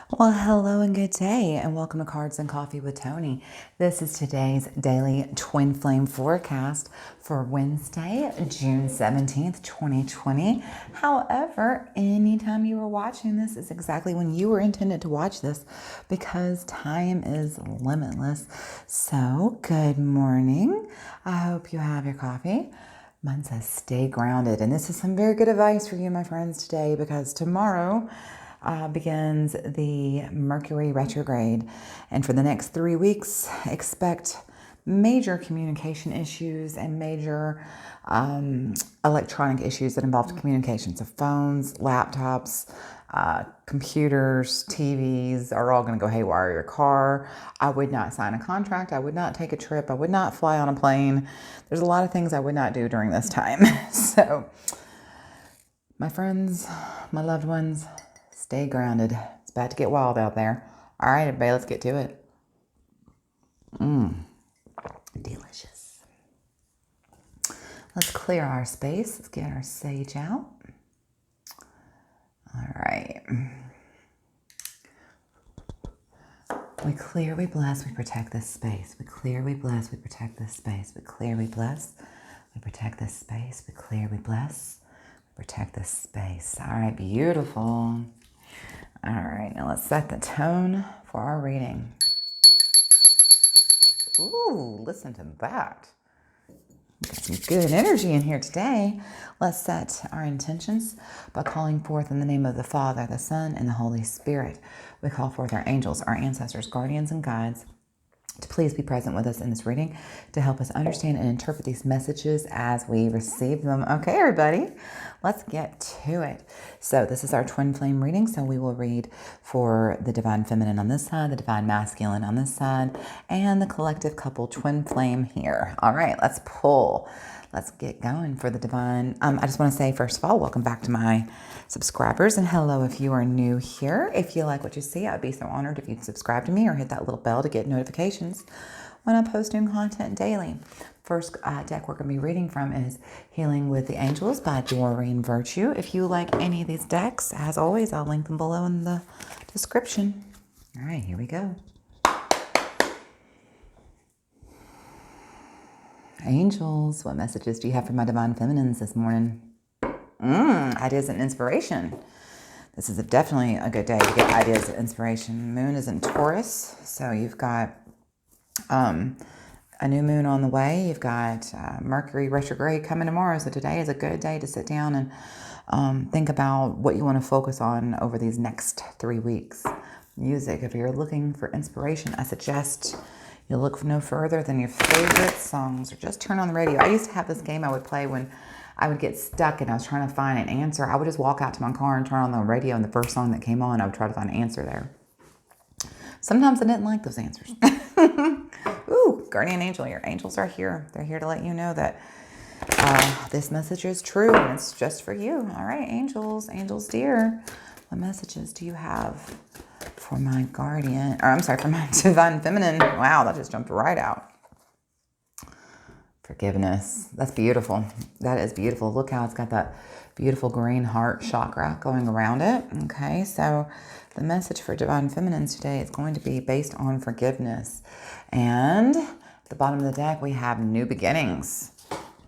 Well, hello and good day, and welcome to Cards and Coffee with Tony. This is today's daily twin flame forecast for Wednesday, June 17th, 2020. However, anytime you were watching this is exactly when you were intended to watch this because time is limitless. So, good morning. I hope you have your coffee. Mine says stay grounded, and this is some very good advice for you, my friends, today because tomorrow begins the Mercury retrograde. And for the next 3 weeks, expect major communication issues and major electronic issues that involve communication. So phones, laptops, computers, TVs are all going to go haywire. Your car. I would not sign a contract. I would not take a trip. I would not fly on a plane. There's a lot of things I would not do during this time. So, my friends, my loved ones, stay grounded. It's about to get wild out there. All right, everybody, let's get to it. Delicious. Let's clear our space. Let's get our sage out. All right. We clear, we bless, we protect this space. We clear, we bless, we protect this space. We clear, we bless, we protect this space. We clear, we bless, we protect this space. All right, beautiful. All right, now let's set the tone for our reading. Ooh, listen to that. Got some good energy in here today. Let's set our intentions by calling forth in the name of the Father, the Son, and the Holy Spirit. We call forth our angels, our ancestors, guardians, and guides to please be present with us in this reading to help us understand and interpret these messages as we receive them. Okay, everybody, let's get to it. So this is our twin flame reading. So we will read for the divine feminine on this side, the divine masculine on this side, and the collective couple twin flame here. All right, let's pull. Let's get going for the divine. I just want to say, first of all, welcome back to my subscribers, and hello if you are new here. If you like what you see, I'd be so honored if you'd subscribe to me or hit that little bell to get notifications when I post new content daily. First deck we're going to be reading from is Healing with the Angels by Doreen Virtue. If you like any of these decks, as always, I'll link them below in the description. All right, here we go. Angels, what messages do you have for my divine feminines this morning? Ideas and inspiration. This is definitely a good day to get ideas and inspiration. Moon is in Taurus, so you've got a new moon on the way. You've got Mercury retrograde coming tomorrow, so today is a good day to sit down and think about what you want to focus on over these next 3 weeks. Music, if you're looking for inspiration, I suggest you look no further than your favorite songs or just turn on the radio. I used to have this game I would play when I would get stuck and I was trying to find an answer. I would just walk out to my car and turn on the radio, and the first song that came on, I would try to find an answer there. Sometimes I didn't like those answers. Ooh, guardian angel, your angels are here. They're here to let you know that this message is true and it's just for you. All right, angels, angels dear, what messages do you have for my guardian, or I'm sorry, for my divine feminine? Wow, that just jumped right out. Forgiveness. That's beautiful. That is beautiful. Look how it's got that beautiful green heart chakra going around it. Okay, so the message for divine feminines today is going to be based on forgiveness. And at the bottom of the deck, we have new beginnings.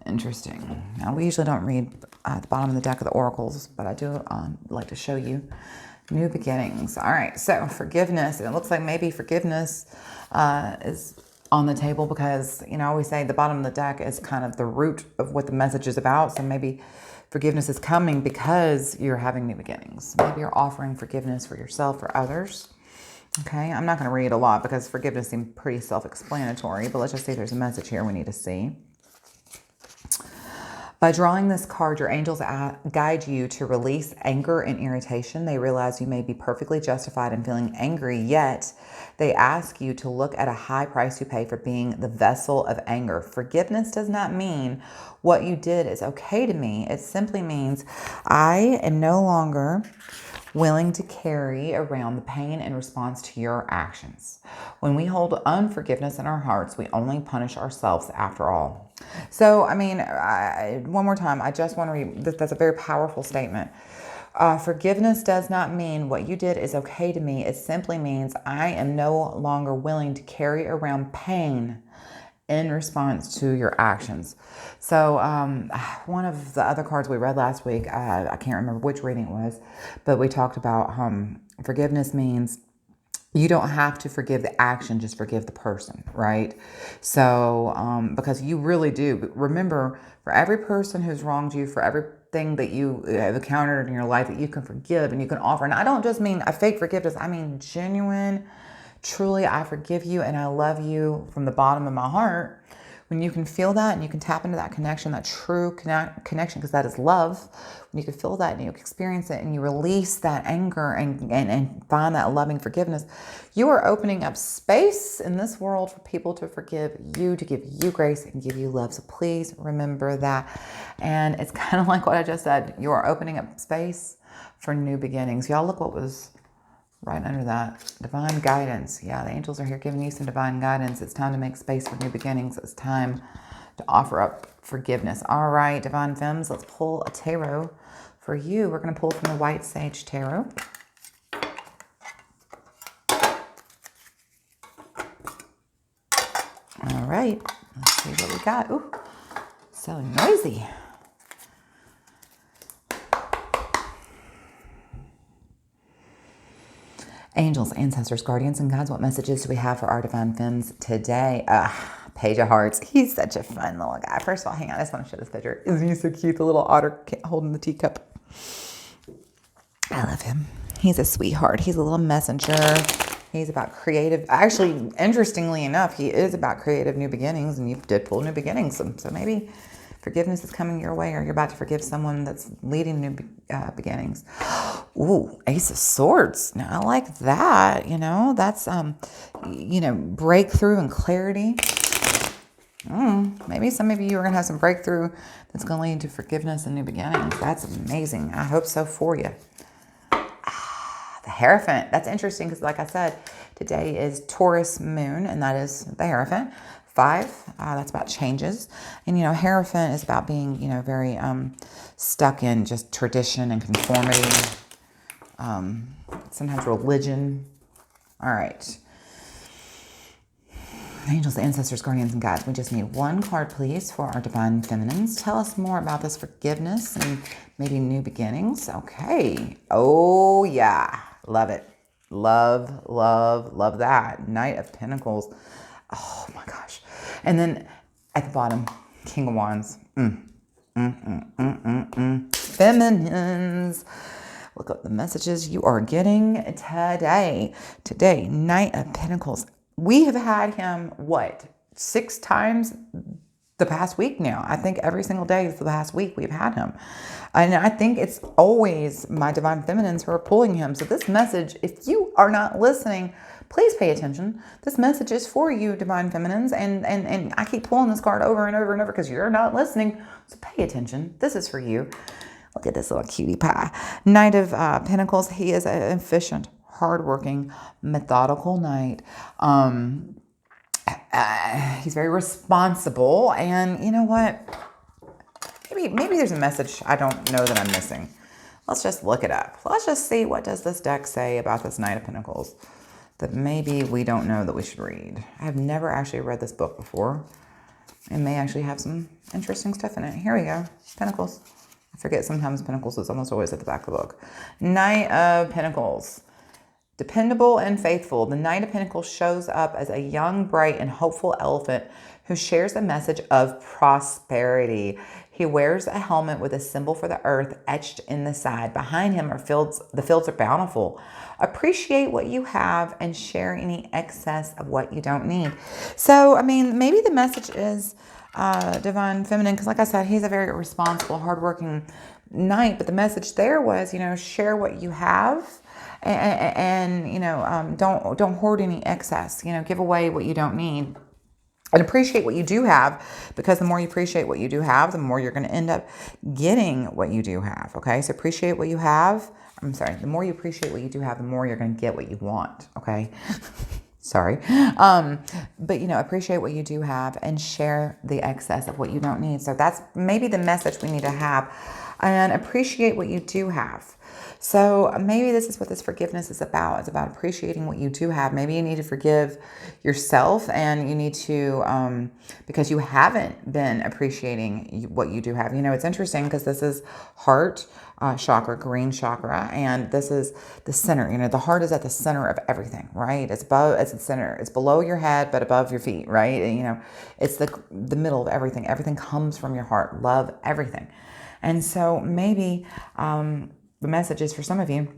Interesting. Now, we usually don't read at the bottom of the deck of the oracles, but I do like to show you new beginnings. All right, so forgiveness. It looks like maybe forgiveness is on the table because, I always say the bottom of the deck is kind of the root of what the message is about. So maybe forgiveness is coming because you're having new beginnings. Maybe you're offering forgiveness for yourself or others. Okay, I'm not going to read a lot because forgiveness seems pretty self-explanatory, but let's just say there's a message here we need to see. By drawing this card, your angels guide you to release anger and irritation. They realize you may be perfectly justified in feeling angry, yet they ask you to look at a high price you pay for being the vessel of anger. Forgiveness does not mean what you did is okay to me. It simply means I am no longer willing to carry around the pain in response to your actions. When we hold unforgiveness in our hearts, we only punish ourselves after all. So, one more time, I just want to read, that's a very powerful statement. Forgiveness does not mean what you did is okay to me. It simply means I am no longer willing to carry around pain in response to your actions. So one of the other cards we read last week, I can't remember which reading it was, but we talked about forgiveness means you don't have to forgive the action, just forgive the person, right? So, because you really do. Remember, for every person who's wronged you, for everything that you have encountered in your life that you can forgive and you can offer. And I don't just mean a fake forgiveness. I mean genuine, truly, I forgive you and I love you from the bottom of my heart. When you can feel that and you can tap into that connection, that true connection, because that is love. When you can feel that and you experience it and you release that anger and find that loving forgiveness, you are opening up space in this world for people to forgive you, to give you grace and give you love. So please remember that. And it's kind of like what I just said. You are opening up space for new beginnings. Y'all, look what was right under that. Divine guidance. Yeah, the angels are here giving you some divine guidance. It's time to make space for new beginnings. It's time to offer up forgiveness. All right, Divine Femmes, let's pull a tarot for you. We're going to pull from the White Sage Tarot. All right, let's see what we got. Ooh, so noisy. Angels, ancestors, guardians, and guides, what messages do we have for our Divine Femmes today? Page of Hearts. He's such a fun little guy. First of all, hang on. I just want to show this picture. Isn't he so cute? The little otter holding the teacup. I love him. He's a sweetheart. He's a little messenger. He's about creative. Actually, interestingly enough, he is about creative new beginnings, and you did pull new beginnings. So maybe forgiveness is coming your way, or you're about to forgive someone that's leading new beginnings. Ooh, Ace of Swords. Now I like that. You know, that's, breakthrough and clarity. Maybe some of you are going to have some breakthrough that's going to lead to forgiveness and new beginnings. That's amazing. I hope so for you. The Hierophant. That's interesting because, like I said, today is Taurus moon, and that is the Hierophant. 5, that's about changes. And, Hierophant is about being, very stuck in just tradition and conformity. Sometimes religion. All right. Angels, ancestors, guardians, and guides. We just need one card, please, for our Divine Feminines. Tell us more about this forgiveness and maybe new beginnings. Okay. Oh, yeah. Love it. Love, love, love that. Knight of Pentacles. Oh, my gosh. And then at the bottom, King of Wands. Feminines. Look up the messages you are getting today. Today, Knight of Pentacles. We have had him, 6 times the past week now. I think every single day for the past week we've had him. And I think it's always my Divine Feminines who are pulling him. So this message, if you are not listening, please pay attention. This message is for you, Divine Feminines. And I keep pulling this card over and over and over because you're not listening. So pay attention. This is for you. Look at this little cutie pie. Knight of Pentacles. He is an efficient, hardworking, methodical knight. He's very responsible, and you know what? Maybe there's a message I don't know that I'm missing. Let's just look it up. Let's just see, what does this deck say about this Knight of Pentacles that maybe we don't know that we should read. I've never actually read this book before. It may actually have some interesting stuff in it. Here we go. Pentacles. I forget sometimes Pentacles is almost always at the back of the book. Knight of Pentacles. Dependable and faithful, the Knight of Pentacles shows up as a young, bright, and hopeful elephant who shares a message of prosperity. He wears a helmet with a symbol for the earth etched in the side. Behind him are fields. The fields are bountiful. Appreciate what you have and share any excess of what you don't need. So, maybe the message is Divine Feminine, because like I said, he's a very responsible, hardworking knight. But the message there was, share what you have. And don't hoard any excess. Give away what you don't need, and appreciate what you do have, because the more you appreciate what you do have, the more you're going to end up getting what you do have. Okay, so appreciate what you have. The more you appreciate what you do have, the more you're going to get what you want. Okay. Sorry. But appreciate what you do have and share the excess of what you don't need. So that's maybe the message we need to have, and appreciate what you do have. So maybe this is what this forgiveness is about. It's about appreciating what you do have. Maybe you need to forgive yourself, and you need to, because you haven't been appreciating what you do have. You know, it's interesting because this is heart chakra, green chakra, and this is the center. You know, the heart is at the center of everything, right? It's above, it's the center. It's below your head, but above your feet, right? And, you know, it's the middle of everything. Everything comes from your heart. Love, everything. And so maybe the message is for some of you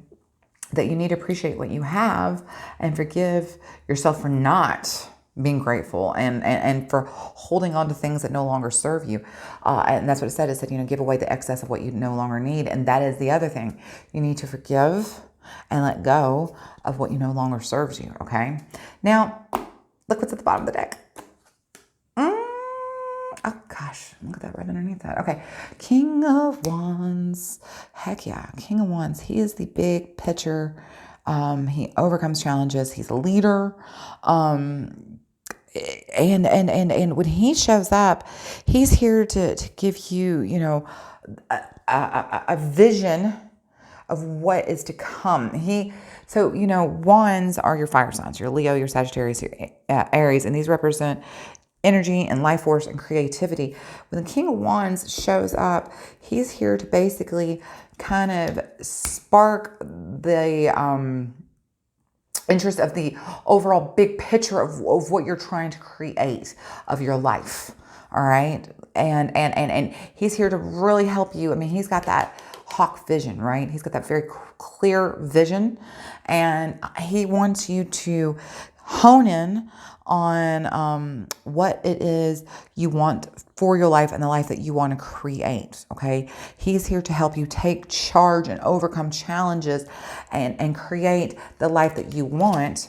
that you need to appreciate what you have and forgive yourself for not being grateful and for holding on to things that no longer serve you. And that's what it said. It said, you know, give away the excess of what you no longer need. And that is the other thing. You need to forgive and let go of what you no longer serves you, okay? Now, look what's at the bottom of the deck. Oh gosh, look at that right underneath that. Okay, King of Wands. Heck yeah, King of Wands. He is the big picture. He overcomes challenges. He's a leader. And when he shows up, he's here to give you, you know, a vision of what is to come. So, you know, wands are your fire signs, your Leo, your Sagittarius, your Aries, and these represent energy and life force and creativity. When the King of Wands shows up, he's here to basically kind of spark the interest of the overall big picture of what you're trying to create of your life. All right. And he's here to really help you. I mean, he's got that hawk vision, right? He's got that very clear vision, and he wants you to hone in on what it is you want for your life and the life that you want to create, okay? He's here to help you take charge and overcome challenges and create the life that you want.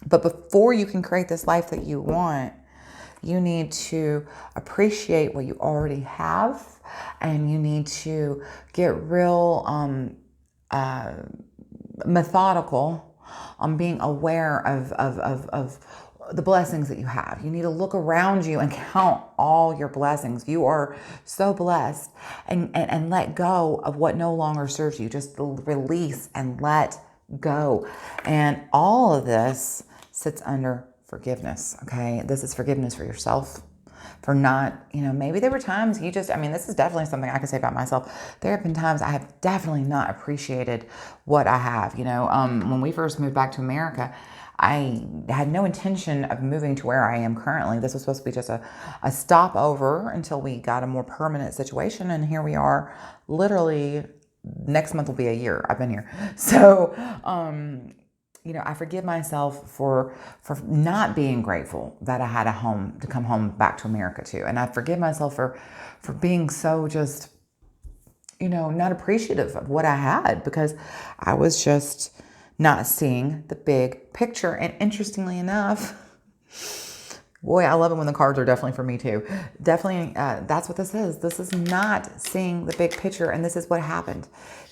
But before you can create this life that you want, you need to appreciate what you already have, and you need to get real methodical on being aware of the blessings that you have. You need to look around you and count all your blessings. You are so blessed, and let go of what no longer serves you. Just release and let go. And all of this sits under forgiveness, okay? This is forgiveness for yourself, for not, you know, maybe there were times you just, I mean, this is definitely something I can say about myself. There have been times I have definitely not appreciated what I have. You know, when we first moved back to America, I had no intention of moving to where I am currently. This was supposed to be just a stopover until we got a more permanent situation. And here we are, literally next month will be a year I've been here. So, you know, I forgive myself for not being grateful that I had a home to come home back to America to. And I forgive myself for being so just, you know, not appreciative of what I had, because I was just not seeing the big picture. And interestingly enough, boy, I love it when the cards are definitely for me too. Definitely, that's what this is. This is not seeing the big picture, and this is what happened.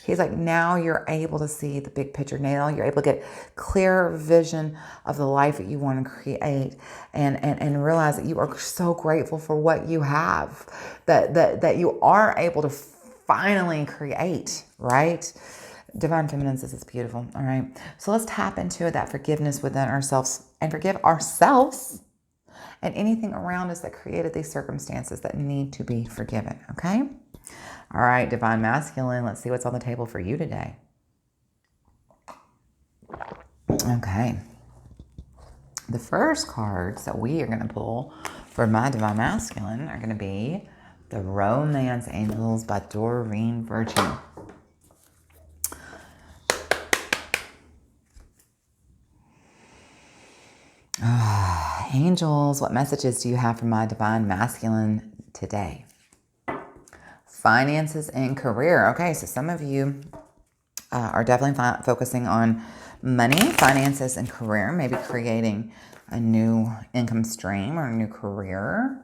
He's like, now you're able to see the big picture. Now you're able to get clear vision of the life that you want to create, and realize that you are so grateful for what you have, that you are able to finally create, right? Divine Feminines, this is beautiful. All right. So let's tap into that forgiveness within ourselves and forgive ourselves and anything around us that created these circumstances that need to be forgiven. Okay. All right, Divine Masculine, let's see what's on the table for you today. Okay. The first cards that we are going to pull for my Divine Masculine are going to be the Romance Angels by Doreen Virtue. Angels, what messages do you have for my Divine Masculine today? Finances and career. Okay, so some of you are definitely focusing on money, finances, and career, maybe creating a new income stream or a new career.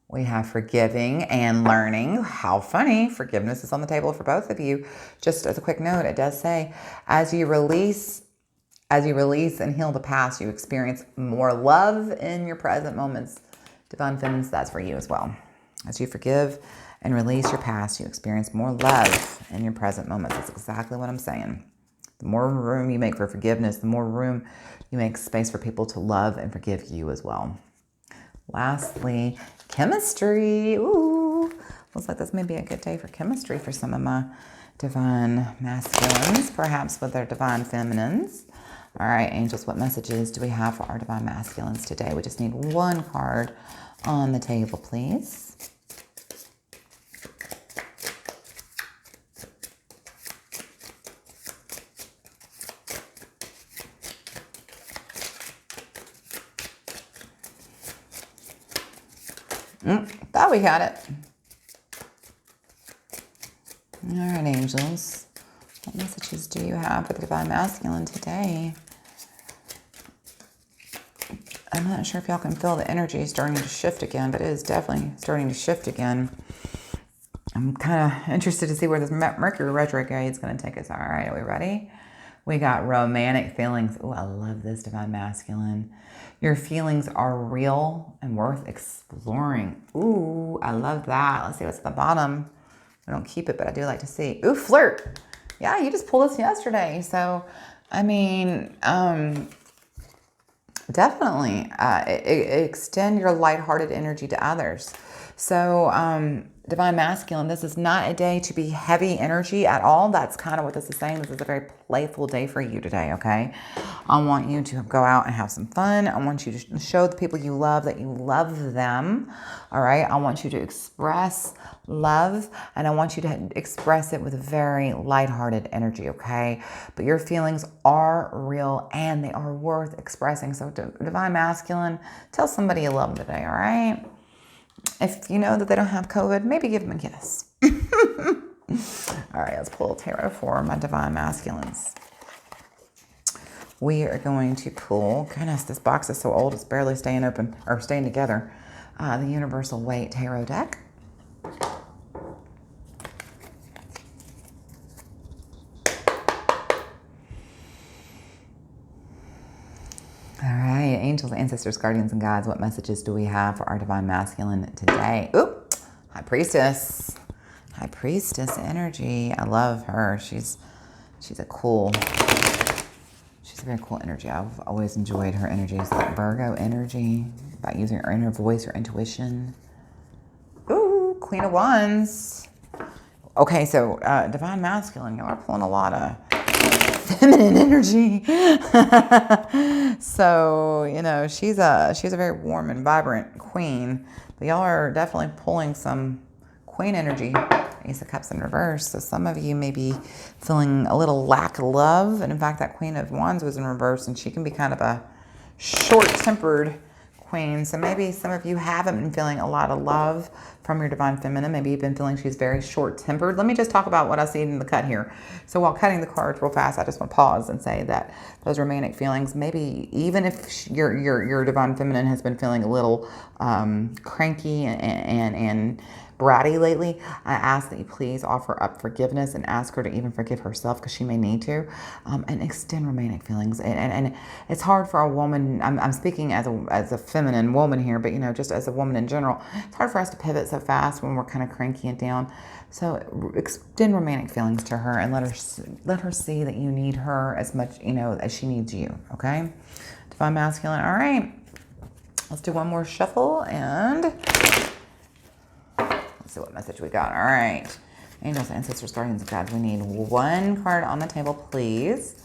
We have forgiving and learning. How funny. Forgiveness is on the table for both of you. Just as a quick note, it does say, as you release and heal the past, you experience more love in your present moments. Divine Feminines, that's for you as well. As you forgive and release your past, you experience more love in your present moments. That's exactly what I'm saying. The more room you make for forgiveness, the more room you make space for people to love and forgive you as well. Lastly, chemistry. Ooh, looks like this may be a good day for chemistry for some of my divine masculines, perhaps with their divine feminines. All right, angels, what messages do we have for our divine masculines today? We just need one card on the table, please. Thought we got it. All right, angels. What messages do you have for the divine masculine today? I'm not sure if y'all can feel the energy starting to shift again, but it is definitely starting to shift again. I'm kind of interested to see where this Mercury retrograde is going to take us. All right, are we ready? We got romantic feelings. Oh, I love this divine masculine. Your feelings are real and worth exploring. Ooh, I love that. Let's see what's at the bottom. I don't keep it, but I do like to see. Ooh, flirt. Yeah, you just pulled this yesterday. So, I mean, definitely extend your lighthearted energy to others. So, divine masculine, this is not a day to be heavy energy at all. That's kind of what this is saying. This is a very playful day for you today, okay? I want you to go out and have some fun. I want you to show the people you love that you love them, all right? I want you to express love, and I want you to express it with a very lighthearted energy, okay? But your feelings are real, and they are worth expressing. So, divine masculine, tell somebody you love them today, all right? If you know that they don't have COVID, maybe give them a kiss. All right, let's pull a tarot for my divine masculines. We are going to pull, goodness, this box is so old, it's barely staying open, or staying together. The Universal Weight Tarot deck. All right, angels, ancestors, guardians, and guides, what messages do we have for our divine masculine today? Oop, High Priestess. High Priestess energy. I love her. She's a cool, she's a very cool energy. I've always enjoyed her energy. It's like Virgo energy, about using her inner voice or intuition. Ooh, Queen of Wands. Okay, so divine masculine, y'all are pulling a lot of feminine energy. So, you know, she's a very warm and vibrant queen, but y'all are definitely pulling some queen energy. Ace of Cups in reverse. So some of you may be feeling a little lack of love. And in fact, that Queen of Wands was in reverse, and she can be kind of a short-tempered queen. So maybe some of you haven't been feeling a lot of love from your divine feminine. Maybe you've been feeling she's very short-tempered. Let me just talk about what I see in the cut here. So while cutting the cards real fast, I just want to pause and say that those romantic feelings, maybe even if your divine feminine has been feeling a little cranky and bratty lately, I ask that you please offer up forgiveness and ask her to even forgive herself, because she may need to, and extend romantic feelings. And it's hard for a woman, I'm speaking as a feminine woman here, but you know, just as a woman in general, it's hard for us to pivot so fast when we're kind of cranky and down. So extend romantic feelings to her and let her see that you need her as much, you know, as she needs you, okay? Divine masculine. All right, let's do one more shuffle and let's see what message we got. All right. Angels, ancestors, guardians, and guides. We need one card on the table, please,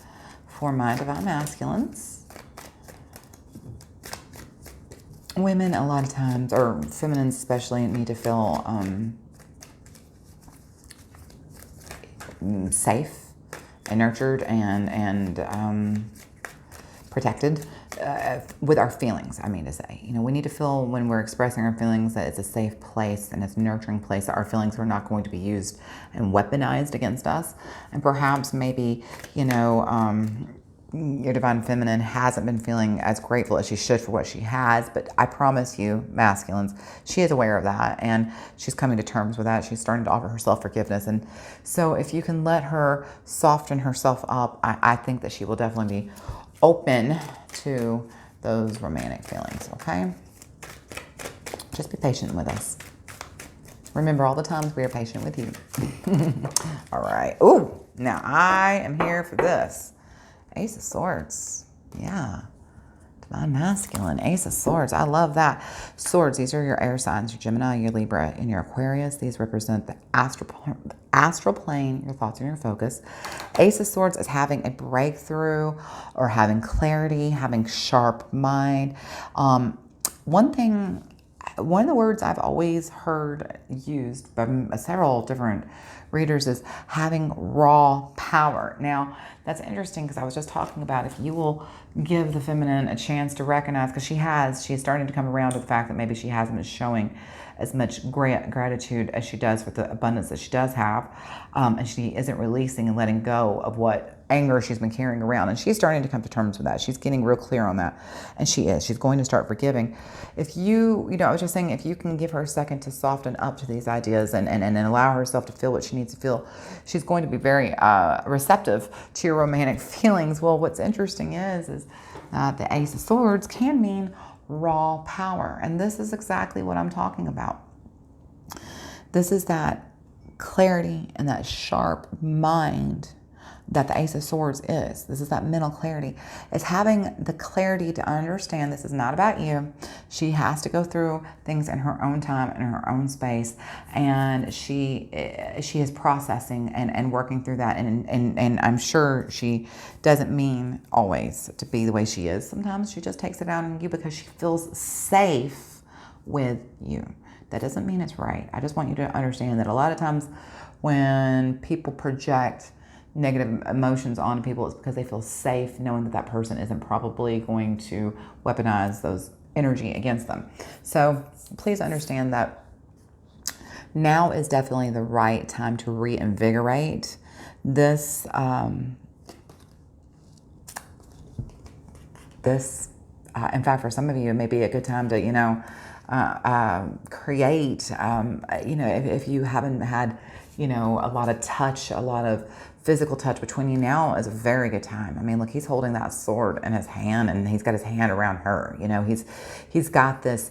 for my divine masculines. Women, a lot of times, or feminines especially, need to feel safe and nurtured and protected. With our feelings, I mean to say. You know, we need to feel when we're expressing our feelings that it's a safe place and it's a nurturing place, that our feelings are not going to be used and weaponized against us. And perhaps maybe, you know, your divine feminine hasn't been feeling as grateful as she should for what she has, but I promise you, masculines, she is aware of that and she's coming to terms with that. She's starting to offer herself forgiveness. And so if you can let her soften herself up, I think that she will definitely be open to those romantic feelings, okay? Just be patient with us. Remember all the times we are patient with you. All right. Ooh, now I am here for this. Ace of Swords. Yeah. Divine Masculine. Ace of Swords. I love that. Swords. These are your air signs. Your Gemini, your Libra, and your Aquarius. These represent the astral plane, your thoughts and your focus. Ace of Swords is having a breakthrough or having clarity, having sharp mind. One of the words I've always heard used by several different readers is having raw power. Now, that's interesting because I was just talking about if you will give the feminine a chance to recognize, because she's starting to come around to the fact that maybe she hasn't been showing as much gratitude as she does for the abundance that she does have, and she isn't releasing and letting go of what anger she's been carrying around, and she's starting to come to terms with that. She's getting real clear on that, and she's going to start forgiving. If I was just saying, if you can give her a second to soften up to these ideas and allow herself to feel what she needs to feel, she's going to be very receptive to your romantic feelings. Well, what's interesting is the Ace of Swords can mean raw power, and this is exactly what I'm talking about. This is that clarity and that sharp mind that the Ace of Swords is. This is that mental clarity. It's having the clarity to understand this is not about you. She has to go through things in her own time, in her own space, and she is processing and working through that. And I'm sure she doesn't mean always to be the way she is. Sometimes she just takes it out on you because she feels safe with you. That doesn't mean it's right. I just want you to understand that a lot of times when people project negative emotions onto people, it's because they feel safe knowing that that person isn't probably going to weaponize those energy against them. So please understand that now is definitely the right time to reinvigorate this in fact, for some of you, it may be a good time to create if you haven't had a lot of touch, a lot of physical touch between you, now is a very good time. I mean, look, he's holding that sword in his hand, and he's got his hand around her. He's got this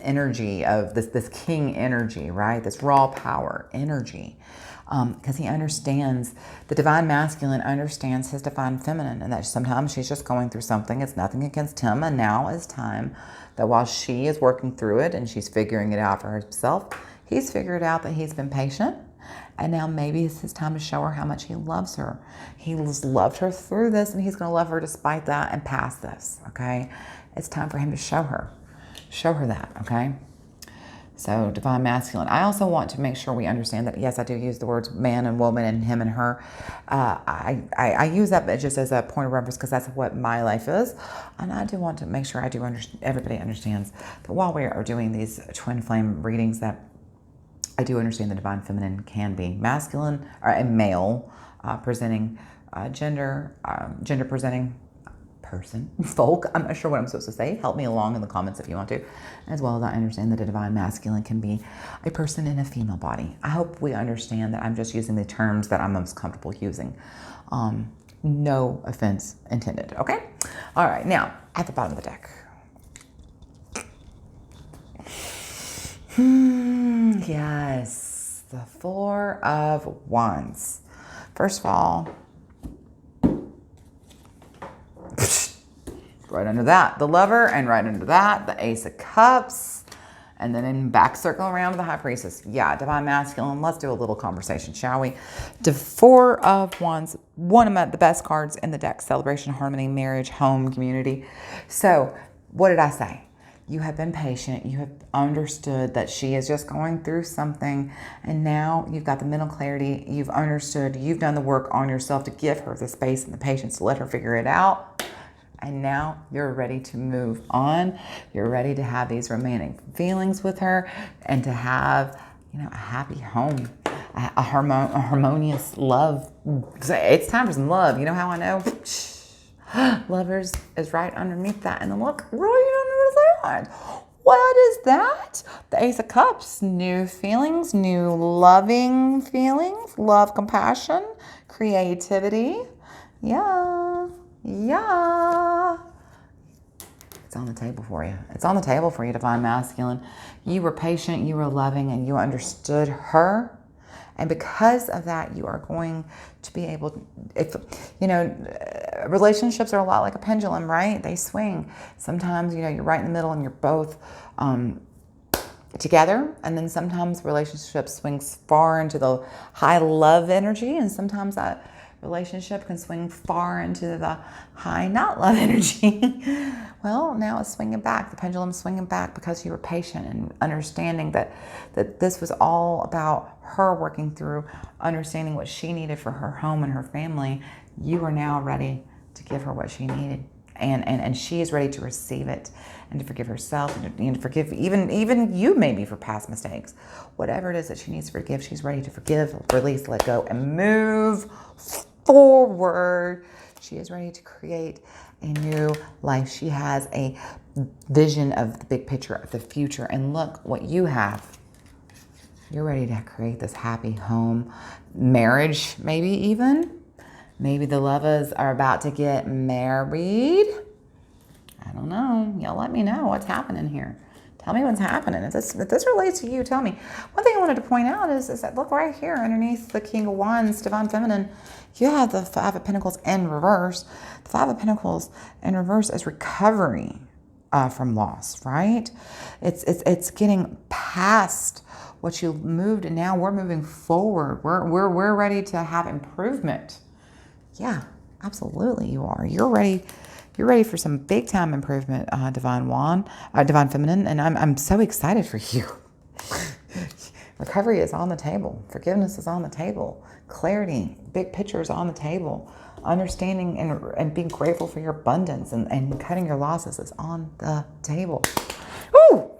energy of this king energy, right? This raw power energy, because he understands, the divine masculine understands his divine feminine, and that sometimes she's just going through something. It's nothing against him, and now is time that while she is working through it and she's figuring it out for herself, he's figured out that he's been patient. And now maybe it's his time to show her how much he loves her. He's loved her through this, and he's going to love her despite that and past this, okay? It's time for him to show her that, okay? So divine masculine. I also want to make sure we understand that, yes, I do use the words man and woman and him and her. I use that just as a point of reference because that's what my life is. And I do want to make sure everybody understands that while we are doing these twin flame readings, that I do understand the divine feminine can be masculine or a male presenting gender presenting person, folk. I'm not sure what I'm supposed to say. Help me along in the comments if you want to. As well as I understand that a divine masculine can be a person in a female body. I hope we understand that I'm just using the terms that I'm most comfortable using. No offense intended, okay? All right, now at the bottom of the deck. Yes, the Four of Wands. First of all, right under that, the Lover, and right under that, the Ace of Cups, and then in back circle around to the High Priestess. Yeah, divine masculine. Let's do a little conversation, shall we? The Four of Wands, one of the best cards in the deck: celebration, harmony, marriage, home, community. So, what did I say? You have been patient. You have understood that she is just going through something. And now you've got the mental clarity. You've understood. You've done the work on yourself to give her the space and the patience to let her figure it out. And now you're ready to move on. You're ready to have these romantic feelings with her and to have, a happy home, a harmonious love. It's time for some love. You know how I know? Lovers is right underneath that. And then look, right under that. What is that? The Ace of Cups. New feelings, new loving feelings, love, compassion, creativity. Yeah. It's on the table for you. It's on the table for you, Divine Masculine. You were patient, you were loving, and you understood her. And because of that, you are going to be able to, if, you know, relationships are a lot like a pendulum, right? They swing. Sometimes, you know, you're right in the middle and you're both together. And then sometimes relationships swings far into the high love energy. And sometimes that relationship can swing far into the high not love energy. Well, now it's swinging back. The pendulum's swinging back because you were patient and understanding that this was all about her working through understanding what she needed for her home and her family. You are now ready to give her what she needed. And she is ready to receive it and to forgive herself and to forgive even you maybe for past mistakes. Whatever it is that she needs to forgive, she's ready to forgive, release, let go, and move forward. She is ready to create a new life. She has a vision of the big picture of the future. And look what you have. You're ready to create this happy home, marriage, maybe even. Maybe the lovers are about to get married. I don't know. Y'all let me know what's happening here. Tell me what's happening. If this relates to you, tell me. One thing I wanted to point out is that look right here underneath the King of Wands, Divine Feminine, you have the Five of Pentacles in reverse. The Five of Pentacles in reverse is recovery from loss, right? It's getting past what you moved, and now we're moving forward. We're ready to have improvement. Yeah, absolutely you are. You're ready for some big time improvement, Divine Feminine, and I'm so excited for you. Recovery is on the table. Forgiveness is on the table. Clarity, big picture is on the table. Understanding and being grateful for your abundance and cutting your losses is on the table. Woo!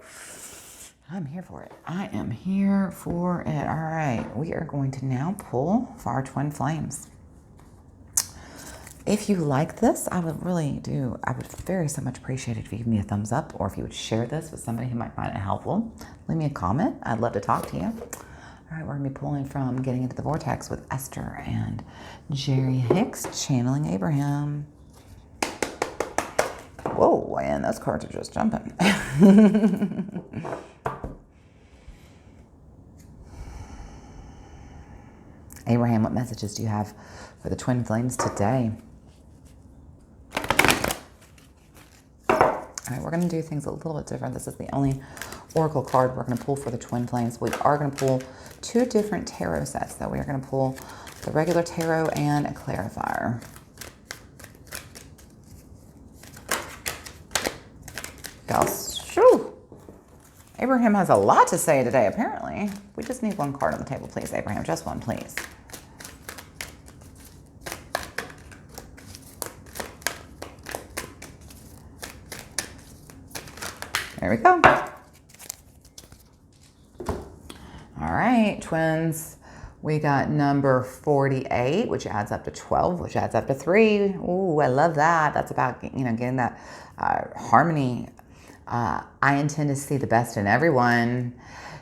I'm here for it. I am here for it. All right, we are going to now pull for our twin flames. If you like this, I would very so much appreciate it if you give me a thumbs up, or if you would share this with somebody who might find it helpful. Leave me a comment. I'd love to talk to you. All right, we're going to be pulling from Getting Into the Vortex with Esther and Jerry Hicks, channeling Abraham. Whoa, and those cards are just jumping. Abraham, what messages do you have for the twin flames today? All right, we're going to do things a little bit different. This is the only oracle card we're going to pull for the twin flames. We are going to pull two different tarot sets, though. We are going to pull the regular tarot and a clarifier. Shoo! Abraham has a lot to say today, apparently. We just need one card on the table, please, Abraham. Just one, please. There we go. All right, twins. We got number 48, which adds up to 12, which adds up to 3. Ooh, I love that. That's about, getting that harmony. I intend to see the best in everyone.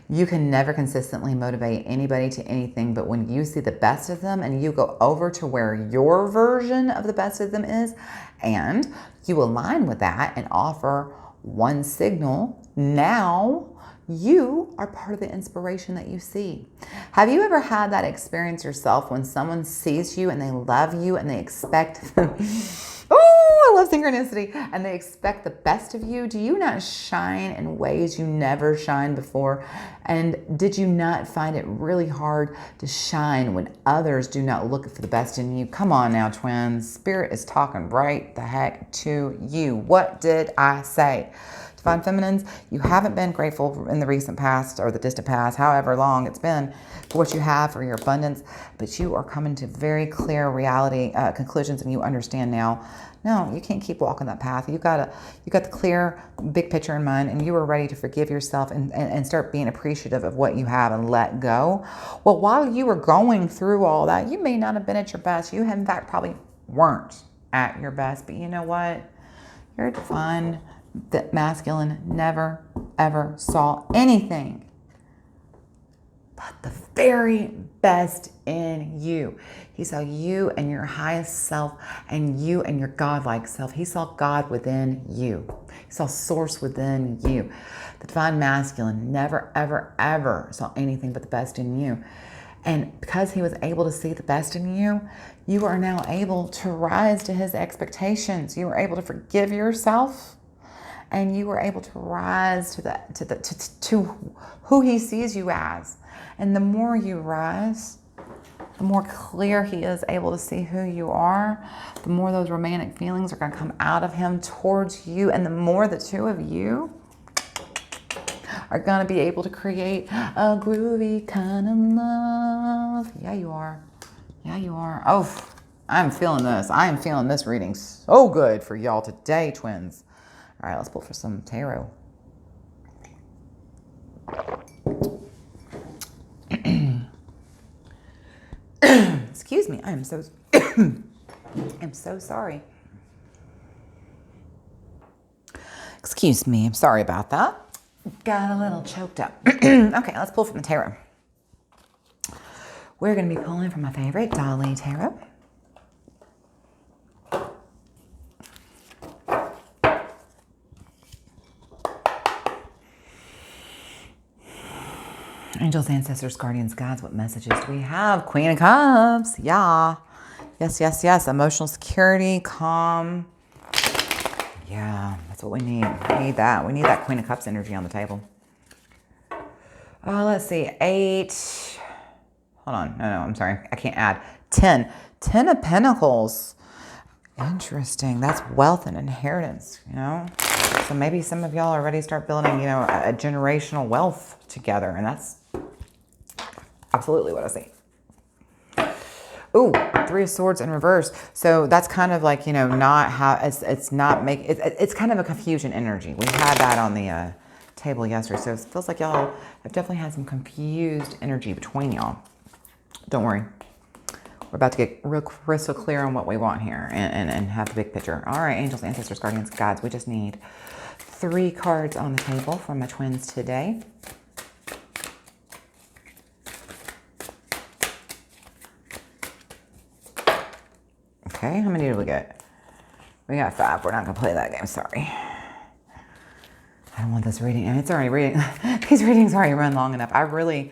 You can never consistently motivate anybody to anything, but when you see the best of them and you go over to where your version of the best of them is, and you align with that and offer one signal, now you are part of the inspiration that you see. Have you ever had that experience yourself when someone sees you and they love you and they expect, oh, I love synchronicity, and they expect the best of you? Do you not shine in ways you never shined before? And did you not find it really hard to shine when others do not look for the best in you? Come on now, twins. Spirit is talking right the heck to you. What did I say? Divine Feminines, you haven't been grateful in the recent past or the distant past, however long it's been, for what you have, for your abundance, but you are coming to very clear reality conclusions, and you understand now. No, you can't keep walking that path. You got the clear big picture in mind, and you are ready to forgive yourself and start being appreciative of what you have and let go. Well, while you were going through all that, you may not have been at your best. You, in fact, probably weren't at your best, but you know what? You're divine. That masculine never, ever saw anything but the very best in you. He saw you and your highest self and you and your godlike self. He saw God within you. He saw source within you. The divine masculine never, ever, ever saw anything but the best in you. And because he was able to see the best in you, you are now able to rise to his expectations. You were able to forgive yourself, and you were able to rise to who he sees you as. And the more you rise, the more clear he is able to see who you are, the more those romantic feelings are going to come out of him towards you, and the more the two of you are going to be able to create a groovy kind of love. Yeah, you are. Yeah, you are. Oh, I'm feeling this. I am feeling this reading so good for y'all today, twins. All right, let's pull for some tarot. Excuse me. I'm so sorry. Excuse me. I'm sorry about that. Got a little choked up. Okay, let's pull from the tarot. We're going to be pulling from my favorite Dolly Tarot. Angels, ancestors, guardians, guides, what messages do we have? Queen of Cups. Yeah. Yes, yes, yes. Emotional security, calm. Yeah, that's what we need. We need that. We need that Queen of Cups energy on the table. Let's see. 8. Hold on. No, I'm sorry. I can't add. 10. 10 of Pentacles. Interesting. That's wealth and inheritance, you know? So maybe some of y'all already start building, you know, a generational wealth together. And that's absolutely what I see. Ooh, 3 of Swords in reverse. So that's kind of like, you know, not how it's kind of a confusion energy. We had that on the table yesterday. So it feels like y'all have definitely had some confused energy between y'all. Don't worry. We're about to get real crystal clear on what we want here and have the big picture. All right, angels, ancestors, guardians, guides. We just need 3 cards on the table for my twins today. Okay, how many did we get? We got 5. We're not going to play that game, sorry. I don't want this reading. And it's already reading. These readings already run long enough. I really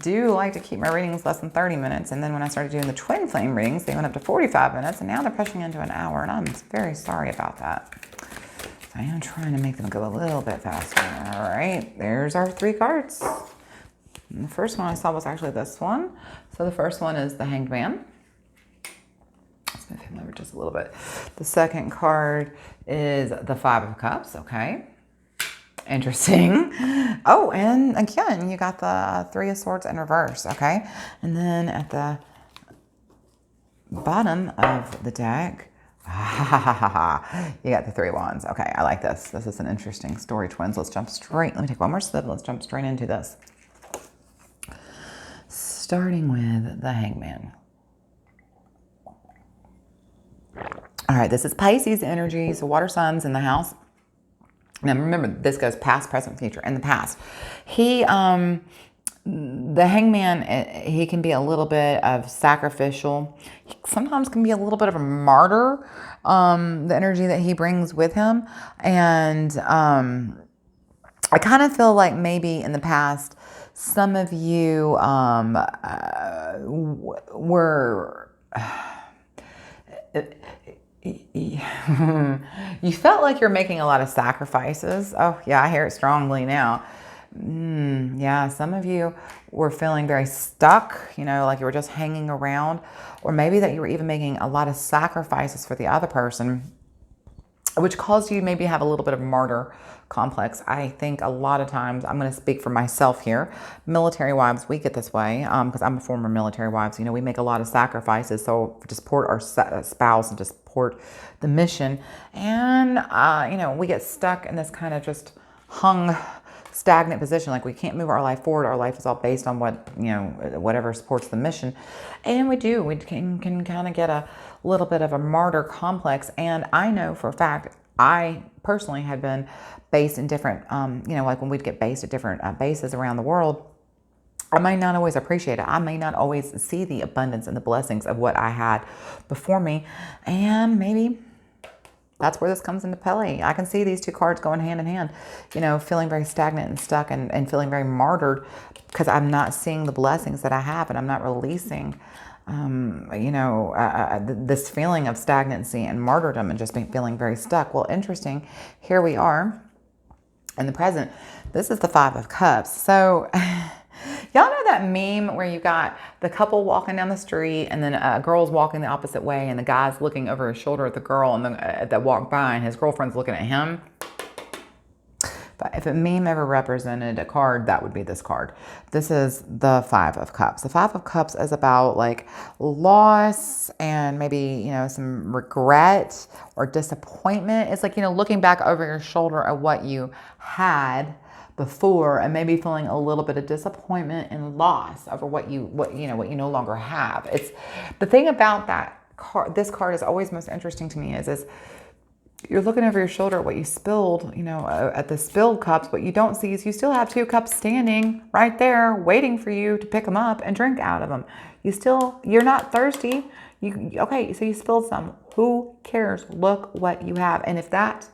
do like to keep my readings less than 30 minutes. And then when I started doing the twin flame readings, they went up to 45 minutes. And now they're pushing into an hour. And I'm very sorry about that. So I am trying to make them go a little bit faster. All right, there's our 3 cards. And the first one I saw was actually this one. So the first one is the Hanged Man. Let's move him over just a little bit. The second card is the 5 of Cups. Okay. Interesting. Oh, and again, you got the 3 of Swords in reverse. Okay. And then at the bottom of the deck, you got the 3 Wands. Okay. I like this. This is an interesting story, twins. Let's jump straight. Let me take one more sip. Let's jump straight into this. Starting with the Hangman. All right, this is Pisces energy, so water signs in the house. Now remember, this goes past, present, future. In the past, the Hangman, he can be a little bit of sacrificial. He sometimes can be a little bit of a martyr, the energy that he brings with him. And I kind of feel like maybe in the past, some of you were... you felt like you're making a lot of sacrifices. Oh, yeah, I hear it strongly now. Yeah, some of you were feeling very stuck, you know, like you were just hanging around, or maybe that you were even making a lot of sacrifices for the other person, which caused you maybe have a little bit of martyr complex. I think a lot of times, I'm going to speak for myself here, military wives, we get this way, because I'm a former military wives, you know, we make a lot of sacrifices so to support our spouse and to support the mission. And, you know, we get stuck in this kind of just hung, stagnant position. Like we can't move our life forward. Our life is all based on what, you know, whatever supports the mission. And we can kind of get a little bit of a martyr complex. And I know for a fact, I personally had been based in different, you know, like when we'd get based at different bases around the world, I may not always appreciate it. I may not always see the abundance and the blessings of what I had before me. And maybe that's where this comes into play. I can see these two cards going hand in hand, you know, feeling very stagnant and stuck and feeling very martyred because I'm not seeing the blessings that I have and I'm not releasing, this feeling of stagnancy and martyrdom and just feeling very stuck. Well, interesting. Here we are in the present. This is the Five of Cups. So y'all know that meme where you got the couple walking down the street and then a girl's walking the opposite way and the guy's looking over his shoulder at the girl and that walked by and his girlfriend's looking at him? But if a meme ever represented a card, that would be this card. This is the Five of Cups. The Five of Cups is about like loss and maybe, you know, some regret or disappointment. It's like, you know, looking back over your shoulder at what you had before and maybe feeling a little bit of disappointment and loss over what you no longer have. It's the thing about that card. This card is always most interesting to me is you're looking over your shoulder at what you spilled, you know, at the spilled cups. What you don't see is you still have two cups standing right there waiting for you to pick them up and drink out of them. You're not thirsty. Okay, so you spilled some. Who cares? Look what you have. And if that,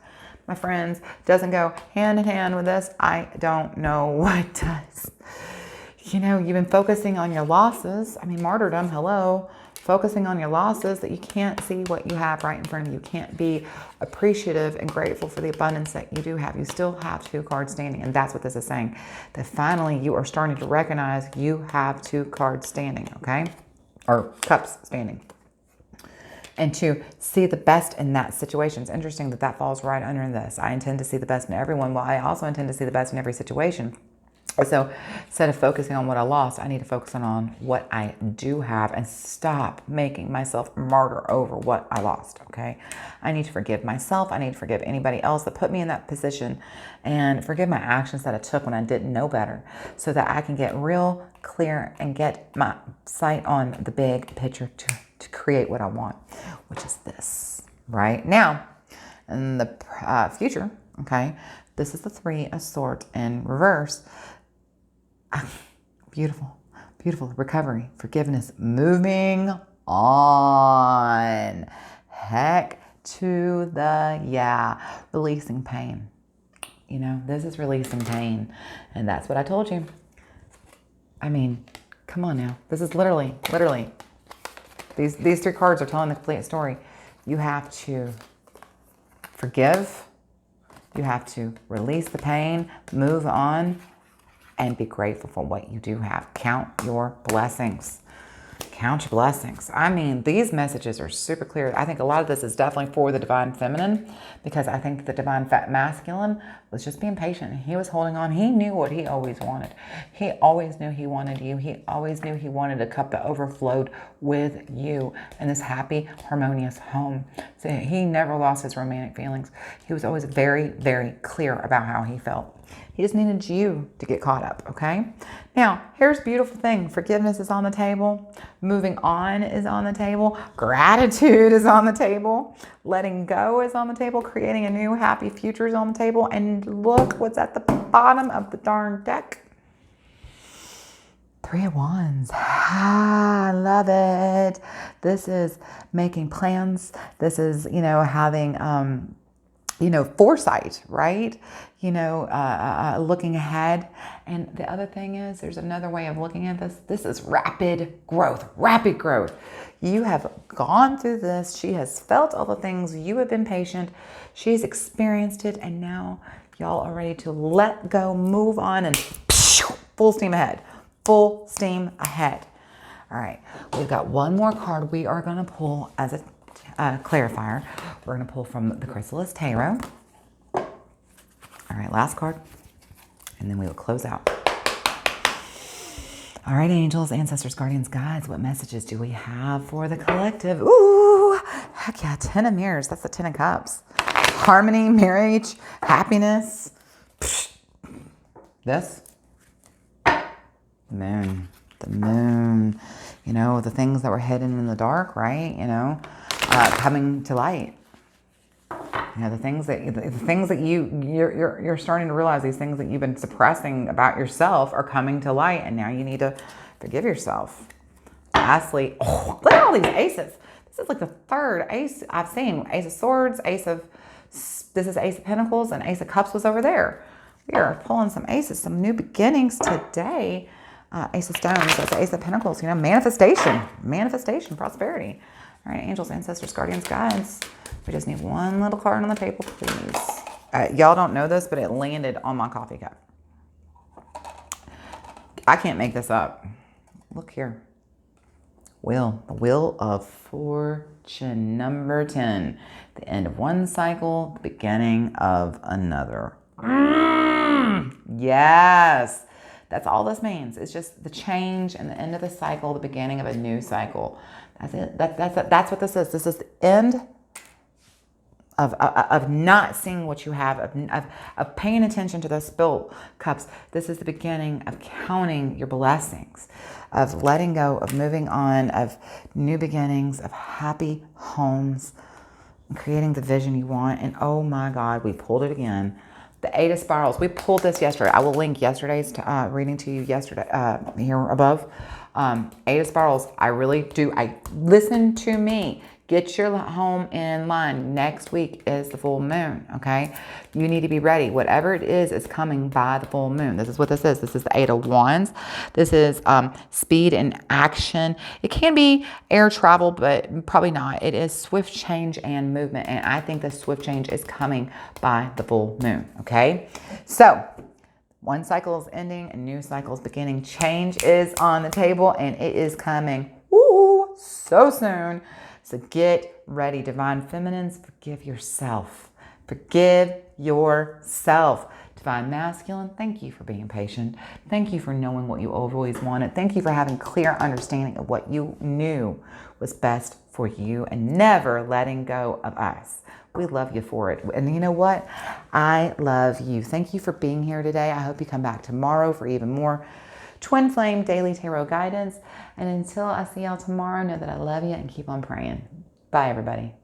my friends, doesn't go hand in hand with this, I don't know what does. You know, you've been focusing on your losses. I mean, martyrdom, hello. Focusing on your losses that you can't see what you have right in front of you. You can't be appreciative and grateful for the abundance that you do have. You still have two cards standing. And that's what this is saying. That finally you are starting to recognize you have two cards standing, okay? Or cups standing. And to see the best in that situation. It's interesting that that falls right under this. I intend to see the best in everyone. Well, I also intend to see the best in every situation. So instead of focusing on what I lost, I need to focus on what I do have and stop making myself martyr over what I lost, okay? I need to forgive myself. I need to forgive anybody else that put me in that position and forgive my actions that I took when I didn't know better so that I can get real clear and get my sight on the big picture to create what I want, which is this, right? Now, in the future, okay, this is the Three of Swords in reverse. Beautiful, beautiful recovery, forgiveness, moving on. Heck to the yeah, releasing pain. You know, this is releasing pain. And that's what I told you. I mean, come on now. This is literally, these three cards are telling the complete story. You have to forgive. You have to release the pain, move on, and be grateful for what you do have. Count your blessings. Count your blessings. I mean, these messages are super clear. I think a lot of this is definitely for the divine feminine because I think the divine masculine was just being patient. He was holding on. He knew what he always wanted. He always knew he wanted you. He always knew he wanted a cup that overflowed with you in this happy, harmonious home. So he never lost his romantic feelings. He was always very, very clear about how he felt. He just needed you to get caught up, okay? Now, here's the beautiful thing. Forgiveness is on the table. Moving on is on the table. Gratitude is on the table. Letting go is on the table. Creating a new happy future is on the table. And look what's at the bottom of the darn deck. Three of Wands. Ah, I love it. This is making plans. This is, having... foresight, right? Looking ahead. And the other thing is, there's another way of looking at this. This is rapid growth. You have gone through this. She has felt all the things. You have been patient. She's experienced it. And now y'all are ready to let go, move on, and full steam ahead. Full steam ahead. All right. We've got one more card we are going to pull as a clarifier. We're going to pull from the Chrysalis Tarot. All right, last card, and then we will close out. All right, angels, ancestors, guardians, guides, what messages do we have for the collective? Ooh, heck yeah, 10 of Mirrors. That's the 10 of Cups. Harmony, marriage, happiness. This. The moon. The moon. The things that were hidden in the dark, right? Coming to light. You know, the things that you're starting to realize, these things that you've been suppressing about yourself are coming to light, and now you need to forgive yourself. Lastly, oh, look at all these aces. This is like the third ace I've seen. Ace of Swords, this is Ace of Pentacles, and Ace of Cups was over there. We are pulling some aces, some new beginnings today. Ace of Stones, that's the Ace of Pentacles, you know, manifestation, prosperity. All right, angels, ancestors, guardians, guides. We just need one little card on the table, please. Y'all don't know this, but it landed on my coffee cup. I can't make this up. Look here. The Wheel of Fortune, number 10. The end of one cycle, the beginning of another. Yes. That's all this means. It's just the change and the end of the cycle, the beginning of a new cycle. That's it. That's what this is. This is the end of not seeing what you have, of paying attention to those spilled cups. This is the beginning of counting your blessings, of letting go, of moving on, of new beginnings, of happy homes, and creating the vision you want. And oh my God, we pulled it again. The Eight of Spirals. We pulled this yesterday. I will link yesterday's reading to you yesterday here above. Eight of Spirals. I really do. Listen to me. Get your home in line. Next week is the full moon, okay? You need to be ready. Whatever it is coming by the full moon. This is what this is. This is the Eight of Wands. This is speed and action. It can be air travel, but probably not. It is swift change and movement, and I think the swift change is coming by the full moon, okay? So, one cycle is ending, a new cycle is beginning. Change is on the table, and it is coming so soon. So get ready, Divine Feminines. Forgive yourself. Forgive yourself. Divine Masculine, thank you for being patient. Thank you for knowing what you always wanted. Thank you for having clear understanding of what you knew was best for you and never letting go of us. We love you for it. And you know what? I love you. Thank you for being here today. I hope you come back tomorrow for even more Twin Flame Daily Tarot Guidance. And until I see y'all tomorrow, know that I love you and keep on praying. Bye, everybody.